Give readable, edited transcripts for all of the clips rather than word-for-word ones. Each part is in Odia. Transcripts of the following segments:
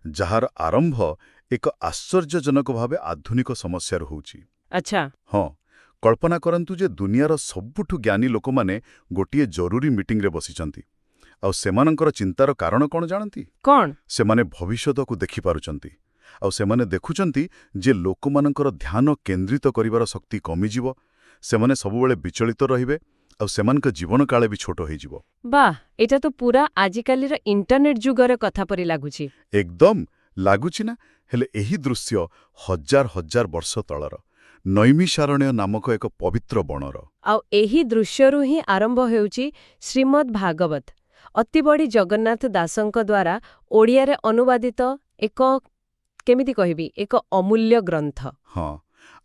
ଯାହାର ଆରମ୍ଭ ଏକ ଆଶ୍ଚର୍ଯ୍ୟଜନକ ଭାବେ ଆଧୁନିକ ସମସ୍ୟାରୁ ହେଉଛି। ଆଚ୍ଛା। ହଁ, କଳ୍ପନା କରନ୍ତୁ ଯେ ଦୁନିଆର ସବୁଠୁ ଜ୍ଞାନୀ ଲୋକମାନେ ଗୋଟିଏ ଜରୁରୀ ମିଟିଂରେ ବସିଛନ୍ତି। ଆଉ ସେମାନଙ୍କର ଚିନ୍ତାର କାରଣ କ'ଣ ଜାଣନ୍ତି? କ'ଣ? ସେମାନେ ଭବିଷ୍ୟତକୁ ଦେଖିପାରୁଛନ୍ତି। ଆଉ ସେମାନେ ଦେଖୁଛନ୍ତି ଯେ ଲୋକମାନଙ୍କର ଧ୍ୟାନ କେନ୍ଦ୍ରିତ କରିବାର ଶକ୍ତି କମିଯିବ, ସେମାନେ ସବୁବେଳେ ବିଚଳିତ ରହିବେ, ଆଉ ସେମାନଙ୍କ ଜୀବନକାଳ ବି ଛୋଟ ହେଇଯିବ। ବାଃ, ଏଇଟା ତ ପୁରା ଆଜିକାଲିର ଇଣ୍ଟରନେଟ୍ ଯୁଗର କଥା ପରି ଲାଗୁଛି। ଏକଦମ ଲାଗୁଛି ନା? ହେଲେ ଏହି ଦୃଶ୍ୟ ହଜାର ହଜାର ବର୍ଷ ତଳର ନୈମିଷାରଣ୍ୟ ନାମକ ଏକ ପବିତ୍ର ବଣର। ଆଉ ଏହି ଦୃଶ୍ୟରୁ ହିଁ ଆରମ୍ଭ ହେଉଛି ଶ୍ରୀମଦ୍ ଭାଗବତ, ଅତିବଡ଼ି ଜଗନ୍ନାଥ ଦାସଙ୍କ ଦ୍ୱାରା ଓଡ଼ିଆରେ ଅନୁବାଦିତ ଏକ, କେମିତି କହିବି, ଏକ ଅମୂଲ୍ୟ ଗ୍ରନ୍ଥ। ହଁ,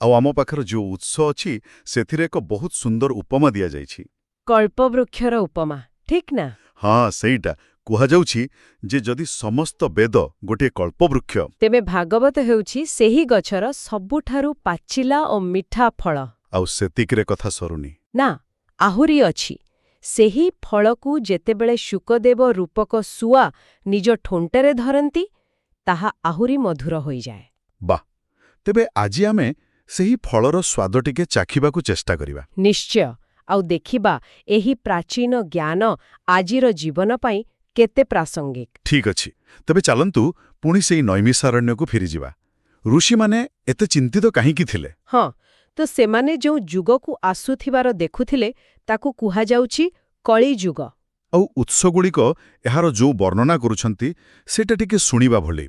ଆଉ ଆମ ପାଖରେ ଯେଉଁ ଉତ୍ସ ଅଛି ସେଥିରେ ଏକ ବହୁତ ସୁନ୍ଦର ଉପମା ଦିଆଯାଇଛି। କଳ୍ପବୃକ୍ଷର ଉପମା, ଠିକ୍ ନା? ହଁ, ସେଇଟା କୁହାଯାଉଛି ଯେ ଯଦି ସମସ୍ତ ବେଦ ଗୋଟିଏ କଳ୍ପବୃକ୍ଷ, ତେବେ ଭାଗବତ ହେଉଛି ସେହି ଗଛର ସବୁଠାରୁ ପାଚିଲା ଓ ମିଠା ଫଳ। ଆଉ ସେତିକିରେ କଥା ସରୁନି। ନା, ଆହୁରି ଅଛି। ସେହି ଫଳକୁ ଯେତେବେଳେ ଶୁକଦେବ ରୂପକ ଶୁଆ ନିଜ ଠୋଣ୍ଟରେ ଧରନ୍ତି, ତାହା ଆହୁରି ମଧୁର ହୋଇଯାଏ। ବାଃ, ତେବେ ଆଜି ଆମେ ସେହି ଫଳର ସ୍ୱାଦ ଟିକେ ଚାଖିବାକୁ ଚେଷ୍ଟା କରିବା। ନିଶ୍ଚୟ। ଆଉ ଦେଖିବା ଏହି ପ୍ରାଚୀନ ଜ୍ଞାନ ଆଜିର ଜୀବନ ପାଇଁ କେତେ ପ୍ରାସଙ୍ଗିକ। ଠିକ୍ ଅଛି, ତେବେ ଚାଲନ୍ତୁ ପୁଣି ସେହି ନୈମିଷାରଣ୍ୟକୁ ଫେରିଯିବା। ଋଷିମାନେ ଏତେ ଚିନ୍ତିତ କାହିଁକି ଥିଲେ? ହଁ, ତ ସେମାନେ ଯେଉଁ ଯୁଗକୁ ଆସୁଥିବାର ଦେଖୁଥିଲେ ତାକୁ କୁହାଯାଉଛି କଳିଯୁଗ। ଆଉ ଉତ୍ସଗୁଡ଼ିକ ଏହାର ଯେଉଁ ବର୍ଣ୍ଣନା କରୁଛନ୍ତି ସେଇଟା ଟିକେ ଶୁଣିବା ଭଳି।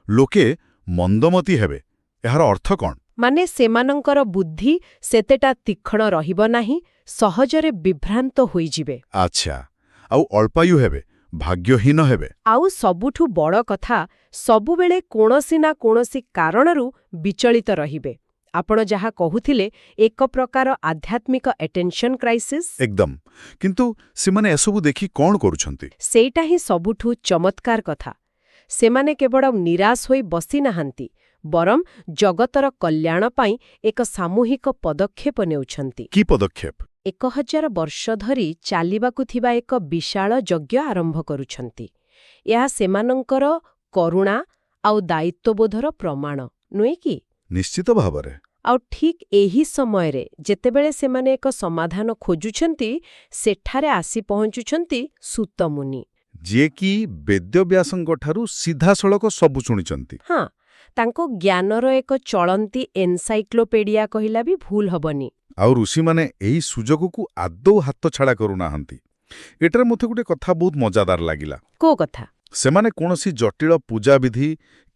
ଲୋକେ ମନ୍ଦମତି ହେବେ, ଏହାର ଅର୍ଥ କ'ଣ? ମାନେ ସେମାନଙ୍କର ବୁଦ୍ଧି ସେତେଟା ତୀକ୍ଷ୍ଣ ରହିବ ନାହିଁ, ସହଜରେ ବିଭ୍ରାନ୍ତ ହୋଇଯିବେ। ଆଚ୍ଛା, ଆଉ ଅଳ୍ପାୟୁ ହେବେ, ଭାଗ୍ୟହୀନ ହେବେ। ଆଉ ସବୁଠୁ ବଡ଼ କଥା, ସବୁବେଳେ କୌଣସି ନା କୌଣସି କାରଣରୁ ବିଚଳିତ ରହିବେ। ଆପଣ ଯାହା କହୁଥିଲେ, ଏକ ପ୍ରକାର ଆଧ୍ୟାତ୍ମିକ ଆଟେନସନ୍ କ୍ରାଇସିସ୍। ଏକଦମ। କିନ୍ତୁ ସେମାନେ ଏସବୁ ଦେଖି କ'ଣ କରୁଛନ୍ତି? ସେଇଟା ହିଁ ସବୁଠୁ ଚମତ୍କାର କଥା। ସେମାନେ କେବଳ ନିରାଶ ହୋଇ ବସିନାହାନ୍ତି, ବରଂ ଜଗତର କଲ୍ୟାଣ ପାଇଁ ଏକ ସାମୂହିକ ପଦକ୍ଷେପ ନେଉଛନ୍ତି। କି ପଦକ୍ଷେପ? 1000 ବର୍ଷ ଧରି ଚାଲିବାକୁ ଥିବା ଏକ ବିଶାଳ ଯଜ୍ଞ ଆରମ୍ଭ କରୁଛନ୍ତି। ଏହା ସେମାନଙ୍କର କରୁଣା ଆଉ ଦାୟିତ୍ୱବୋଧର ପ୍ରମାଣ, ନୁହେଁ କି? ନିଶ୍ଚିତ ଭାବରେ। ଆଉ ଠିକ୍ ଏହି ସମୟରେ ଯେତେବେଳେ ସେମାନେ ଏକ ସମାଧାନ ଖୋଜୁଛନ୍ତି, ସେଠାରେ ଆସି ପହଞ୍ଚୁଛନ୍ତି ସୂତମୁନି। ଯିଏକି ବେଦବ୍ୟାସଙ୍କଠାରୁ ସିଧାସଳଖ ସବୁ ଶୁଣିଛନ୍ତି। ହଁ, ତାଙ୍କ ଜ୍ଞାନର ଏକ ଚଳନ୍ତି ଏନସାଇକ୍ଲୋପେଡିଆ କହିଲା ବି ଭୁଲ ହବନି। ଆଉ ଋଷିମାନେ ଏହି ସୁଯୋଗକୁ ଆଦୌ ହାତଛଡ଼ା କରୁନାହାନ୍ତି। ଏଠାରେ ମୋତେ ଗୋଟେ କଥା ବହୁତ ମଜାଦାର ଲାଗିଲା। କୋଉ କଥା? ସେମାନେ କୌଣସି ଜଟିଳ ପୂଜାବିଧି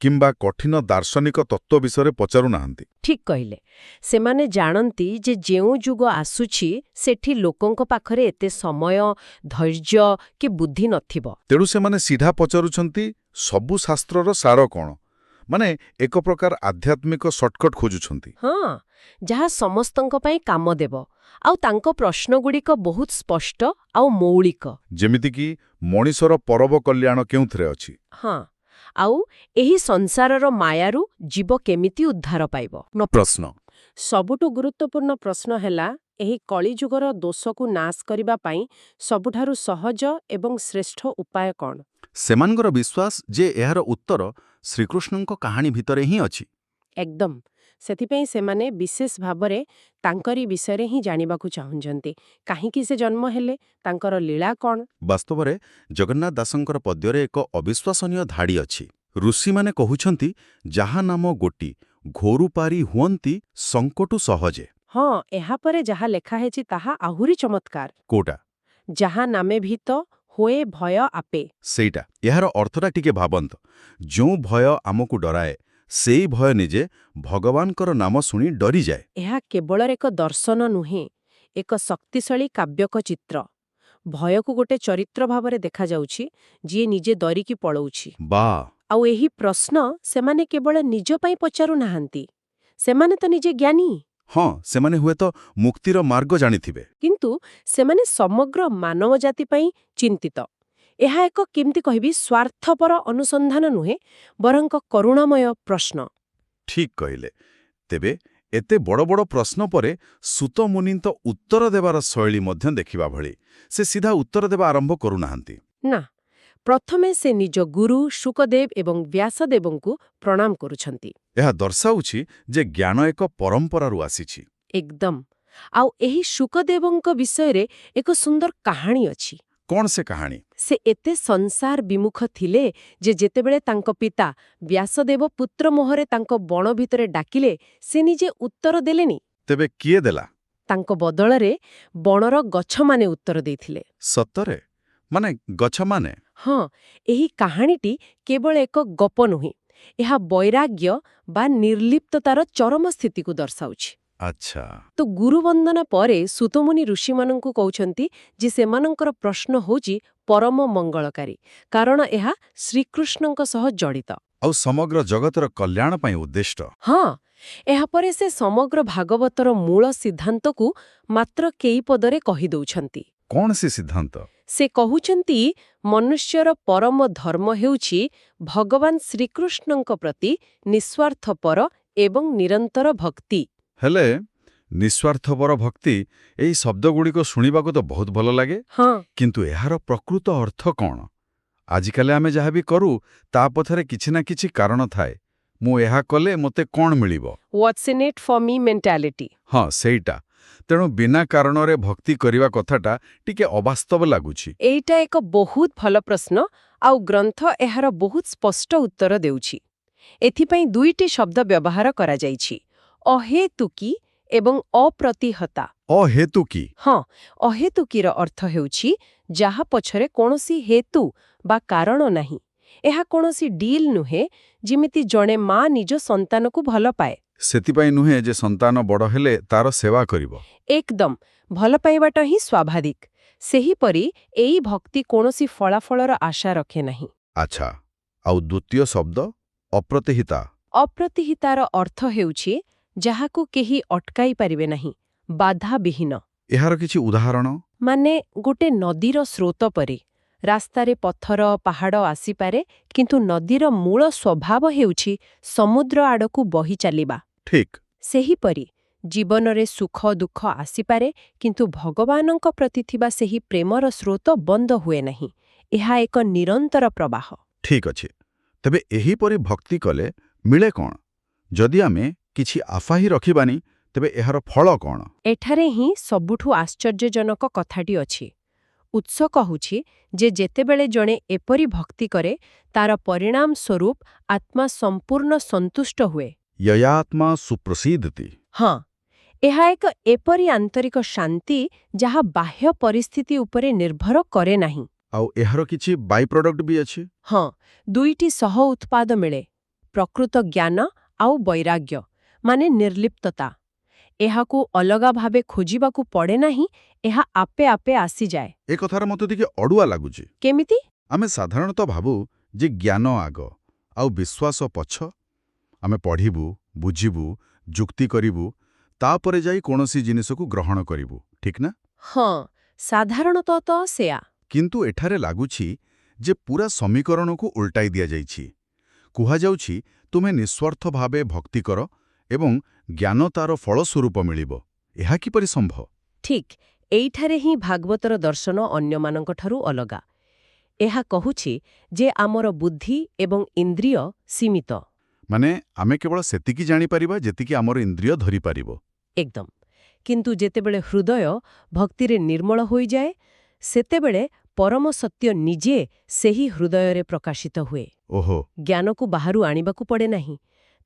କିମ୍ବା କଠିନ ଦାର୍ଶନିକ ତତ୍ତ୍ୱ ବିଷୟରେ ପଚାରୁନାହାନ୍ତି। ଠିକ୍ କହିଲେ। ସେମାନେ ଜାଣନ୍ତି ଯେ ଯେଉଁ ଯୁଗ ଆସୁଛି ସେଠି ଲୋକଙ୍କ ପାଖରେ ଏତେ ସମୟ, ଧୈର୍ଯ୍ୟ କି ବୁଦ୍ଧି ନଥିବ। ତେଣୁ ସେମାନେ ସିଧା ପଚାରୁଛନ୍ତି ସବୁ ଶାସ୍ତ୍ରର ସାର କ'ଣ? ମାନେ ଏକ ପ୍ରକାର ଆଧ୍ୟାତ୍ମିକ ସର୍ଟକଟ୍ ଖୋଜୁଛନ୍ତି। ହଁ, ଯାହା ସମସ୍ତଙ୍କ ପାଇଁ କାମ ଦେବ। ଆଉ ତାଙ୍କ ପ୍ରଶ୍ନଗୁଡ଼ିକ ବହୁତ ସ୍ପଷ୍ଟ ଆଉ ମୌଳିକ। ଯେମିତିକି ମଣିଷର ପରବ କଲ୍ୟାଣ କେଉଁଥିରେ ଅଛି? ହଁ, ଆଉ ଏହି ସଂସାରର ମାୟାରୁ ଜୀବ କେମିତି ଉଦ୍ଧାର ପାଇବ? ପ୍ରଶ୍ନ। ସବୁଠୁ ଗୁରୁତ୍ୱପୂର୍ଣ୍ଣ ପ୍ରଶ୍ନ ହେଲା, ଏହି କଳିଯୁଗର ଦୋଷକୁ ନାଶ କରିବା ପାଇଁ ସବୁଠାରୁ ସହଜ ଏବଂ ଶ୍ରେଷ୍ଠ ଉପାୟ କ'ଣ? ସେମାନଙ୍କର ବିଶ୍ୱାସ ଯେ ଏହାର ଉତ୍ତର ଶ୍ରୀକୃଷ୍ଣଙ୍କ କାହାଣୀ ଭିତରେ ହିଁ ଅଛି। ଏକଦମ। ସେଥିପାଇଁ ସେମାନେ ବିଶେଷ ଭାବରେ ତାଙ୍କରି ବିଷୟରେ ହିଁ ଜାଣିବାକୁ ଚାହୁଁଛନ୍ତି। କାହିଁକି ସେ ଜନ୍ମ ହେଲେ, ତାଙ୍କର ଲୀଳା କ'ଣ? ବାସ୍ତବରେ ଜଗନ୍ନାଥ ଦାସଙ୍କର ପଦ୍ୟରେ ଏକ ଅବିଶ୍ୱାସନୀୟ ଧାଡ଼ି ଅଛି। ଋଷିମାନେ କହୁଛନ୍ତି, ଯାହା ନାମ ଗୋଟି ଘୋରୁ ପାରି ହୁଅନ୍ତି ସଙ୍କଟୁ ସହଜେ। ହଁ, ଏହାପରେ ଯାହା ଲେଖା ହେଇଛି ତାହା ଆହୁରି ଚମତ୍କାର। କୋଉଟା? ଯାହା ନାମେ ଭୀତ ହୁଏ ଭୟ ଆପେ। ସେଇଟା। ଏହାର ଅର୍ଥଟା ଟିକେ ଭାବନ୍ତୁ। ଯେଉଁ ଭୟ ଆମକୁ ଡରାଏ, ସେଇ ଭୟ ନିଜେ ଭଗବାନଙ୍କର ନାମ ଶୁଣି ଡରିଯାଏ। ଏହା କେବଳ ଏକ ଦର୍ଶନ ନୁହେଁ, ଏକ ଶକ୍ତିଶାଳୀ କାବ୍ୟକ ଚିତ୍ର। ଭୟକୁ ଗୋଟେ ଚରିତ୍ର ଭାବରେ ଦେଖାଯାଉଛି, ଯିଏ ନିଜେ ଡରିକି ପଳଉଛି। ବାଃ! ଆଉ ଏହି ପ୍ରଶ୍ନ ସେମାନେ କେବଳ ନିଜ ପାଇଁ ପଚାରୁନାହାନ୍ତି। ସେମାନେ ତ ନିଜେ ଜ୍ଞାନୀ। ହଁ, ସେମାନେ ହୁଏତ ମୁକ୍ତିର ମାର୍ଗ ଜାଣିଥିବେ। କିନ୍ତୁ ସେମାନେ ସମଗ୍ର ମାନବ ଜାତି ପାଇଁ ଚିନ୍ତିତ। ଏହା ଏକ, କେମିତି କହିବି, ସ୍ୱାର୍ଥପର ଅନୁସନ୍ଧାନ ନୁହେଁ, ବରଂ କରୁଣାମୟ ପ୍ରଶ୍ନ। ଠିକ୍ କହିଲେ। ତେବେ ଏତେ ବଡ଼ ବଡ଼ ପ୍ରଶ୍ନ ପରେ ସୂତ ମୁନିଙ୍କ ଉତ୍ତର ଦେବାର ଶୈଳୀ ମଧ୍ୟ ଦେଖିବା ଭଳି। ସେ ସିଧା ଉତ୍ତର ଦେବା ଆରମ୍ଭ କରୁନାହାନ୍ତି। ନା, ପ୍ରଥମେ ସେ ନିଜ ଗୁରୁ ଶୁକଦେବ ଏବଂ ବ୍ୟାସଦେବଙ୍କୁ ପ୍ରଣାମ କରୁଛନ୍ତି। ଏହା ଦର୍ଶାଉଛି ଯେ ଜ୍ଞାନ ଏକ ପରମ୍ପରାରୁ ଆସିଛି। ଏକଦମ। ଆଉ ଏହି ଶୁକଦେବଙ୍କ ବିଷୟରେ ଏକ ସୁନ୍ଦର କାହାଣୀ ଅଛି। କଣ ସେ କାହାଣୀ? ସେ ଏତେ ସଂସାର ବିମୁଖ ଥିଲେ ଯେ ଯେତେବେଳେ ତାଙ୍କ ପିତା ବ୍ୟାସଦେବ ପୁତ୍ର ମୋହରେ ତାଙ୍କ ବଣ ଭିତରେ ଡାକିଲେ ସେ ନିଜେ ଉତ୍ତର ଦେଲେନି। ତେବେ କିଏ ଦେଲା? ତାଙ୍କ ବଦଳରେ ବଣର ଗଛମାନେ ଉତ୍ତର ଦେଇଥିଲେ। ସତରେ? ମାନେ ଗଛମାନେ? ହଁ, ଏହି କାହାଣୀଟି କେବଳ ଏକ ଗପ ନୁହେଁ, ଏହା ବୈରାଗ୍ୟ ବା ନିର୍ଲିପ୍ତତାର ଚରମ ସ୍ଥିତିକୁ ଦର୍ଶାଉଛି। ଆଚ୍ଛା। ତ ଗୁରୁବନ୍ଦନା ପରେ ସୁତମୁନି ଋଷିମାନଙ୍କୁ କହୁଛନ୍ତି ଯେ ସେମାନଙ୍କର ପ୍ରଶ୍ନ ହେଉଛି ପରମ ମଙ୍ଗଳକାରୀ, କାରଣ ଏହା ଶ୍ରୀକୃଷ୍ଣଙ୍କ ସହ ଜଡ଼ିତ। ଆଉ ସମଗ୍ର ଜଗତର କଲ୍ୟାଣ ପାଇଁ ଉଦ୍ଦିଷ୍ଟ। ହଁ, ଏହାପରେ ସେ ସମଗ୍ର ଭାଗବତର ମୂଳ ସିଦ୍ଧାନ୍ତକୁ ମାତ୍ର କେଇ ପଦରେ କହିଦେଉଛନ୍ତି। କଣ ସେ ସିଦ୍ଧାନ୍ତ? ସେ କହୁଛନ୍ତି ମନୁଷ୍ୟର ପରମ ଧର୍ମ ହେଉଛି ଭଗବାନ ଶ୍ରୀକୃଷ୍ଣଙ୍କ ପ୍ରତି ନିଃସ୍ୱାର୍ଥପର ଏବଂ ନିରନ୍ତର ଭକ୍ତି। ହେଲେ ନିଃସ୍ୱାର୍ଥପର ଭକ୍ତି, ଏହି ଶବ୍ଦଗୁଡ଼ିକ ଶୁଣିବାକୁ ତ ବହୁତ ଭଲ ଲାଗେ। ହଁ, କିନ୍ତୁ ଏହାର ପ୍ରକୃତ ଅର୍ଥ କଣ? ଆଜିକାଲି ଆମେ ଯାହା ବି କରୁ ତା ପଛରେ କିଛି ନା କିଛି କାରଣ ଥାଏ। ମୁଁ ଏହା କଲେ ମୋତେ କଣ ମିଳିବ? ହ୍ୱାଟ୍ସ ଇନ୍ ଇଟ୍ ଫର୍ ମି ମେଣ୍ଟାଲିଟି। ହଁ, ସେଇଟା। ତେଣୁ ବିନା କାରଣରେ ଭକ୍ତି କରିବା କଥାଟା ଟିକେ ଅବାସ୍ତବ ଲାଗୁଛି। ଏଇଟା ଏକ ବହୁତ ଭଲ ପ୍ରଶ୍ନ, ଆଉ ଗ୍ରନ୍ଥ ଏହାର ବହୁତ ସ୍ପଷ୍ଟ ଉତ୍ତର ଦେଉଛି। ଏଥିପାଇଁ ଦୁଇଟି ଶବ୍ଦ ବ୍ୟବହାର କରାଯାଇଛି, ଅହେତୁକୀ ଏବଂ ଅପ୍ରତିହତା। ଅହେତୁକୀ? ହଁ, ଅହେତୁକୀର ଅର୍ଥ ହେଉଛି ଯାହା ପଛରେ କୌଣସି ହେତୁ ବା କାରଣ ନାହିଁ। ଏହା କୌଣସି ଡିଲ୍ ନୁହେଁ, ଯେମିତି ଜଣେ ମା ନିଜ ସନ୍ତାନକୁ ଭଲ ପାଏ। ସେଥିପାଇଁ ନୁହେଁ ଯେ ସନ୍ତାନ ବଡ଼ ହେଲେ ତାର ସେବା କରିବ। ଏକଦମ, ଭଲ ପାଇବାଟା ହିଁ ସ୍ୱାଭାବିକ। ସେହିପରି ଏଇ ଭକ୍ତି କୌଣସି ଫଳାଫଳର ଆଶା ରଖେ ନାହିଁ। ଆଚ୍ଛା, ଆଉ ଦ୍ୱିତୀୟ ଶବ୍ଦ ଅପ୍ରତିହିତା? ଅପ୍ରତିହିତାର ଅର୍ଥ ହେଉଛି ଯାହାକୁ କେହି ଅଟକାଇ ପାରିବେ ନାହିଁ, ବାଧାବିହୀନ। ଏହାର କିଛି ଉଦାହରଣ? ମାନେ ଗୋଟେ ନଦୀର ସ୍ରୋତ ପରି। ରାସ୍ତାରେ ପଥର ପାହାଡ଼ ଆସିପାରେ, କିନ୍ତୁ ନଦୀର ମୂଳ ସ୍ୱଭାବ ହେଉଛି ସମୁଦ୍ର ଆଡ଼କୁ ବହି ଚାଲିବା। ଠିକ୍। ସେହିପରି ଜୀବନରେ ସୁଖ ଦୁଃଖ ଆସିପାରେ, କିନ୍ତୁ ଭଗବାନଙ୍କ ପ୍ରତି ଥିବା ସେହି ପ୍ରେମର ସ୍ରୋତ ବନ୍ଦ ହୁଏ ନାହିଁ। ଏହା ଏକ ନିରନ୍ତର ପ୍ରବାହ। ଠିକ୍ ଅଛି। ତେବେ ଏହିପରି ଭକ୍ତି କଲେ ମିଳେ କଣ? ଯଦି ଆମେ କିଛି ଆଶା ହିଁ ରଖିବାନି, ତେବେ ଏହାର ଫଳ କଣ? ଏଠାରେ ହିଁ ସବୁଠୁ ଆଶ୍ଚର୍ଯ୍ୟଜନକ କଥାଟି ଅଛି। ଉତ୍ସ କହୁଛି ଯେ ଯେତେବେଳେ ଜଣେ ଏପରି ଭକ୍ତି କରେ, ତାର ପରିଣାମ ସ୍ୱରୂପ ଆତ୍ମା ସମ୍ପୂର୍ଣ୍ଣ ସନ୍ତୁଷ୍ଟ ହୁଏ। ୟୟାତ୍ମା ସୁପ୍ରସିଦ୍ଧତି। ହଁ, ଏହା ଏକ ଏପରି ଆନ୍ତରିକ ଶାନ୍ତି ଯାହା ବାହ୍ୟ ପରିସ୍ଥିତି ଉପରେ ନିର୍ଭର କରେ ନାହିଁ। ଆଉ ଏହାର କିଛି ବାଇ ପ୍ରଡକ୍ଟ ବି ଅଛି? ହଁ, ଦୁଇଟି ସହ ଉତ୍ପାଦ ମିଳେ, ପ୍ରକୃତ ଜ୍ଞାନ ଆଉ ବୈରାଗ୍ୟ, ମାନେ ନିର୍ଲିପ୍ତତା। ଏହାକୁ ଅଲଗା ଭାବେ ଖୋଜିବାକୁ ପଡ଼େ ନାହିଁ, ଏହା ଆପେ ଆପେ ଆସିଯାଏ। ଏ କଥାର ମୋତେ ଟିକେ ଅଡୁଆ ଲାଗୁଛି। କେମିତି? ଆମେ ସାଧାରଣତଃ ଭାବୁ ଯେ ଜ୍ଞାନ ଆଗ ଆଉ ବିଶ୍ୱାସ ପଛ। ଆମେ ପଢ଼ିବୁ, ବୁଝିବୁ, ଯୁକ୍ତି କରିବୁ, ତାପରେ ଯାଇ କୌଣସି ଜିନିଷକୁ ଗ୍ରହଣ କରିବୁ, ଠିକ୍ ନା? ହଁ, ସାଧାରଣତଃ ତ ସେୟା। କିନ୍ତୁ ଏଠାରେ ଲାଗୁଛି ଯେ ପୁରା ସମୀକରଣକୁ ଉଲ୍ଟାଇ ଦିଆଯାଇଛି। କୁହାଯାଉଛି ତୁମେ ନିଃସ୍ୱାର୍ଥ ଭାବେ ଭକ୍ତି କର ଏବଂ ଜ୍ଞାନ ତାର ଫଳସ୍ୱରୂପ ମିଳିବ। ଏହା କିପରି ସମ୍ଭବ? ଠିକ୍, ଏଇଠାରେ ହିଁ ଭାଗବତର ଦର୍ଶନ ଅନ୍ୟମାନଙ୍କଠାରୁ ଅଲଗା। ଏହା କହୁଛି ଯେ ଆମର ବୁଦ୍ଧି ଏବଂ ଇନ୍ଦ୍ରିୟ ସୀମିତ। ମାନେ ଆମେ କେବଳ ସେତିକି ଜାଣିପାରିବା ଯେତିକି ଆମର ଇନ୍ଦ୍ରିୟ ଧରିପାରିବ। ଏକଦମ। କିନ୍ତୁ ଯେତେବେଳେ ହୃଦୟ ଭକ୍ତିରେ ନିର୍ମଳ ହୋଇଯାଏ, ସେତେବେଳେ ପରମ ସତ୍ୟ ନିଜେ ସେହି ହୃଦୟରେ ପ୍ରକାଶିତ ହୁଏ। ଓହୋ। ଜ୍ଞାନକୁ ବାହାରୁ ଆଣିବାକୁ ପଡ଼େ ନାହିଁ,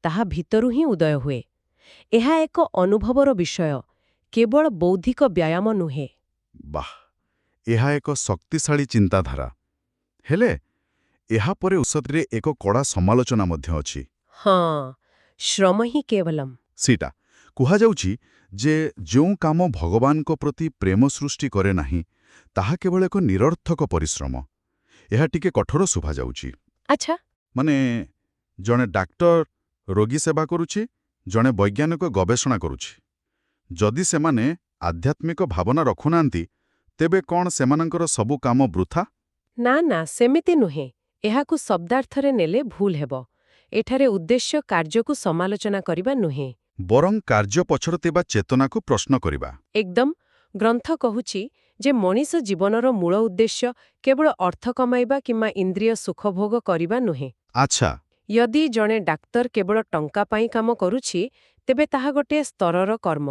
ତାହା ଭିତରୁ ହିଁ ଉଦୟ ହୁଏ। ଏହା ଏକ ଅନୁଭବର ବିଷୟ, କେବଳ ବୌଦ୍ଧିକ ବ୍ୟାୟାମ ନୁହେଁ। ବାଃ, ଏହା ଏକ ଶକ୍ତିଶାଳୀ ଚିନ୍ତାଧାରା। ହେଲେ ଏହାପରେ ଔଷଧରେ ଏକ କଡ଼ା ସମାଲୋଚନା ମଧ୍ୟ ଅଛି। ହଁ, ଶ୍ରମ ହିଁ କେବଲମ୍। ସେଇଟା କୁହାଯାଉଛି ଯେ ଯେଉଁ କାମ ଭଗବାନଙ୍କ ପ୍ରତି ପ୍ରେମ ସୃଷ୍ଟି କରେ ନାହିଁ, ତାହା କେବଳ ଏକ ନିରର୍ଥକ ପରିଶ୍ରମ। ଏହା ଟିକେ କଠୋର ଶୁଭାଯାଉଛି। ଆଚ୍ଛା। ମାନେ ଜଣେ ଡାକ୍ତର ରୋଗୀ ସେବା କରୁଛି, ଜଣେ ବୈଜ୍ଞାନିକ ଗବେଷଣା କରୁଛି। ଯଦି ସେମାନେ ଆଧ୍ୟାତ୍ମିକ ଭାବନା ରଖୁନାହାନ୍ତି, ତେବେ କ'ଣ ସେମାନଙ୍କର ସବୁ କାମ ବୃଥା? ନା ନା, ସେମିତି ନୁହେଁ। ଏହାକୁ ଶବ୍ଦାର୍ଥରେ ନେଲେ ଭୁଲ ହେବ। ଏଠାରେ ଉଦ୍ଦେଶ୍ୟ କାର୍ଯ୍ୟକୁ ସମାଲୋଚନା କରିବା ନୁହେଁ, ବରଂ କାର୍ଯ୍ୟ ପଛରେ ଥିବା ଚେତନାକୁ ପ୍ରଶ୍ନ କରିବା। ଏକଦମ। ଗ୍ରନ୍ଥ କହୁଛି ଯେ ମଣିଷ ଜୀବନର ମୂଳ ଉଦ୍ଦେଶ୍ୟ କେବଳ ଅର୍ଥ କମାଇବା କିମ୍ବା ଇନ୍ଦ୍ରିୟ ସୁଖଭୋଗ କରିବା ନୁହେଁ। ଆଚ୍ଛା, ଯଦି ଜଣେ ଡାକ୍ତର କେବଳ ଟଙ୍କା ପାଇଁ କାମ କରୁଛି, ତେବେ ତାହା ଗୋଟିଏ ସ୍ତରର କର୍ମ।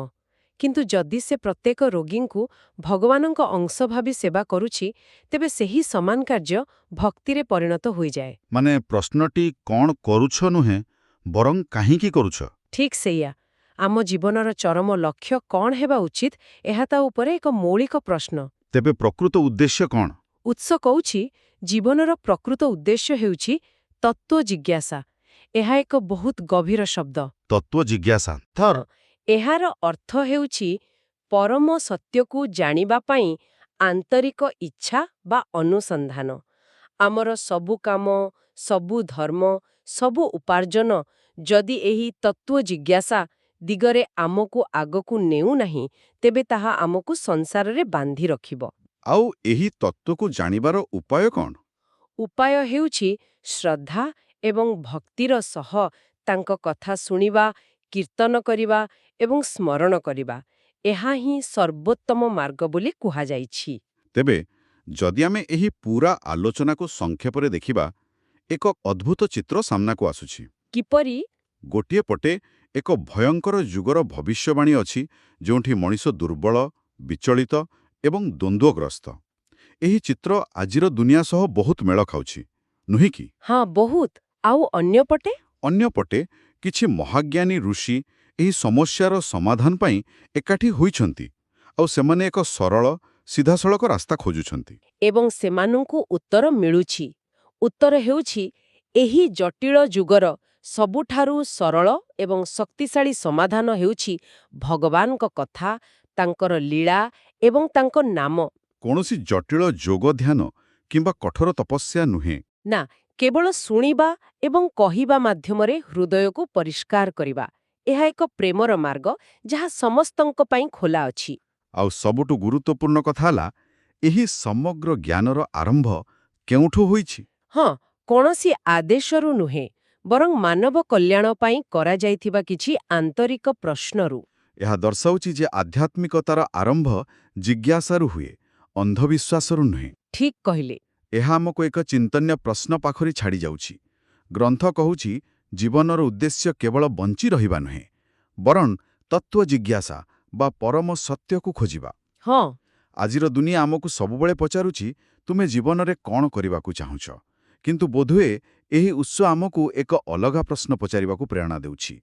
କିନ୍ତୁ ଯଦି ସେ ପ୍ରତ୍ୟେକ ରୋଗୀଙ୍କୁ ଭଗବାନଙ୍କ ଅଂଶ ଭାବି ସେବା କରୁଛି, ତେବେ ସେହି ସମାନ କାର୍ଯ୍ୟ ଭକ୍ତିରେ ପରିଣତ ହୋଇଯାଏ। ମାନେ ପ୍ରଶ୍ନଟି କ'ଣ କରୁଛ ନୁହେଁ, ବରଂ କାହିଁକି କରୁଛ? ଠିକ୍ ସେଇଆ। ଆମ ଜୀବନର ଚରମ ଲକ୍ଷ୍ୟ କ'ଣ ହେବା ଉଚିତ, ଏହା ତା ଉପରେ ଏକ ମୌଳିକ ପ୍ରଶ୍ନ। ତେବେ ପ୍ରକୃତ ଉଦ୍ଦେଶ୍ୟ କ'ଣ? ଉତ୍ସ କହୁଛି, ଜୀବନର ପ୍ରକୃତ ଉଦ୍ଦେଶ୍ୟ ହେଉଛି ତତ୍ତ୍ୱ ଜିଜ୍ଞାସା। ଏହା ଏକ ବହୁତ ଗଭୀର ଶବ୍ଦ। ତତ୍ତ୍ୱ ଜିଜ୍ଞାସା ଥର ଏହାର ଅର୍ଥ ହେଉଛି ପରମ ସତ୍ୟକୁ ଜାଣିବା ପାଇଁ ଆନ୍ତରିକ ଇଚ୍ଛା ବା ଅନୁସନ୍ଧାନ। ଆମର ସବୁ କାମ, ସବୁ ଧର୍ମ, ସବୁ ଉପାର୍ଜନ ଯଦି ଏହି ତତ୍ତ୍ୱ ଜିଜ୍ଞାସା ଦିଗରେ ଆମକୁ ଆଗକୁ ନେଉନାହିଁ, ତେବେ ତାହା ଆମକୁ ସଂସାରରେ ବାନ୍ଧି ରଖିବ। ଆଉ ଏହି ତତ୍ତ୍ୱକୁ ଜାଣିବାର ଉପାୟ କ'ଣ? ଉପାୟ ହେଉଛି ଶ୍ରଦ୍ଧା ଏବଂ ଭକ୍ତିର ସହ ତାଙ୍କ କଥା ଶୁଣିବା, କୀର୍ତ୍ତନ କରିବା ଏବଂ ସ୍ମରଣ କରିବା। ଏହା ହିଁ ସର୍ବୋତ୍ତମ ମାର୍ଗ ବୋଲି କୁହାଯାଇଛି। ତେବେ ଯଦି ଆମେ ଏହି ପୂରା ଆଲୋଚନାକୁ ସଂକ୍ଷେପରେ ଦେଖିବା, ଏକ ଅଦ୍ଭୁତ ଚିତ୍ର ସାମ୍ନାକୁ ଆସୁଛି। କିପରି? ଗୋଟିଏ ପଟେ ଏକ ଭୟଙ୍କର ଯୁଗର ଭବିଷ୍ୟବାଣୀ ଅଛି, ଯେଉଁଠି ମଣିଷ ଦୁର୍ବଳ, ବିଚଳିତ ଏବଂ ଦ୍ୱନ୍ଦ୍ୱଗ୍ରସ୍ତ। ଏହି ଚିତ୍ର ଆଜିର ଦୁନିଆ ସହ ବହୁତ ମେଳ ଖାଉଛି, ନୁହେଁ କି? ହଁ, ବହୁତ। ଆଉ ଅନ୍ୟପଟେ? ଅନ୍ୟପଟେ କିଛି ମହାଜ୍ଞାନୀ ଋଷି ଏହି ସମସ୍ୟାର ସମାଧାନ ପାଇଁ ଏକାଠି ହୋଇଛନ୍ତି, ଆଉ ସେମାନେ ଏକ ସରଳ, ସିଧାସଳଖ ରାସ୍ତା ଖୋଜୁଛନ୍ତି। ଏବଂ ସେମାନଙ୍କୁ ଉତ୍ତର ମିଳୁଛି। ଉତ୍ତର ହେଉଛି ଏହି ଜଟିଳ ଯୁଗର ସବୁଠାରୁ ସରଳ ଏବଂ ଶକ୍ତିଶାଳୀ ସମାଧାନ ହେଉଛି ଭଗବାନଙ୍କ କଥା, ତାଙ୍କର ଲୀଳା ଏବଂ ତାଙ୍କ ନାମ। କୌଣସି ଜଟିଳ ଯୋଗ ଧ୍ୟାନ କିମ୍ବା କଠୋର ତପସ୍ୟା ନୁହେଁ। ନା, କେବଳ ଶୁଣିବା ଏବଂ କହିବା ମାଧ୍ୟମରେ ହୃଦୟକୁ ପରିଷ୍କାର କରିବା। ଏହା ଏକ ପ୍ରେମର ମାର୍ଗ, ଯାହା ସମସ୍ତଙ୍କ ପାଇଁ ଖୋଲା ଅଛି। ଆଉ ସବୁଠୁ ଗୁରୁତ୍ୱପୂର୍ଣ୍ଣ କଥା ହେଲା, ଏହି ସମଗ୍ର ଜ୍ଞାନର ଆରମ୍ଭ କେଉଁଠୁ ହୋଇଛି? ହଁ, କୌଣସି ଆଦେଶରୁ ନୁହେଁ, ବରଂ ମାନବ କଲ୍ୟାଣ ପାଇଁ କରାଯାଇଥିବା କିଛି ଆନ୍ତରିକ ପ୍ରଶ୍ନରୁ। ଏହା ଦର୍ଶାଉଛି ଯେ ଆଧ୍ୟାତ୍ମିକତାର ଆରମ୍ଭ ଜିଜ୍ଞାସାରୁ ହୁଏ, ଅନ୍ଧବିଶ୍ୱାସରୁ ନୁହେଁ। ଠିକ୍ କହିଲେ। ଏହା ଆମକୁ ଏକ ଚିନ୍ତନୀୟ ପ୍ରଶ୍ନ ପାଖରେ ଛାଡ଼ି ଯାଉଛି। ଗ୍ରନ୍ଥ କହୁଛି, ଜୀବନର ଉଦ୍ଦେଶ୍ୟ କେବଳ ବଞ୍ଚି ରହିବା ନୁହେଁ, ବରଂ ତତ୍ତ୍ୱ ଜିଜ୍ଞାସା ବା ପରମ ସତ୍ୟକୁ ଖୋଜିବା। ହଁ। ଆଜିର ଦୁନିଆ ଆମକୁ ସବୁବେଳେ ପଚାରୁଛି, ତୁମେ ଜୀବନରେ କ'ଣ କରିବାକୁ ଚାହୁଁଛ? କିନ୍ତୁ ବୋଧହୁଏ ଏହି ଉତ୍ସ ଆମକୁ ଏକ ଅଲଗା ପ୍ରଶ୍ନ ପଚାରିବାକୁ ପ୍ରେରଣା ଦେଉଛି।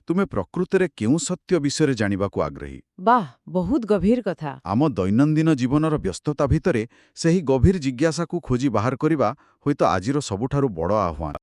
ତୁମେ ପ୍ରକୃତରେ କେଉଁ ସତ୍ୟ ବିଷୟରେ ଜାଣିବାକୁ ଆଗ୍ରହୀ? ବାଃ, ବହୁତ ଗଭୀର କଥା। ଆମ ଦୈନନ୍ଦିନ ଜୀବନର ବ୍ୟସ୍ତତା ଭିତରେ ସେହି ଗଭୀର ଜିଜ୍ଞାସାକୁ ଖୋଜି ବାହାର କରିବା ହୁଏତ ଆଜିର ସବୁଠାରୁ ବଡ଼ ଆହ୍ୱାନ।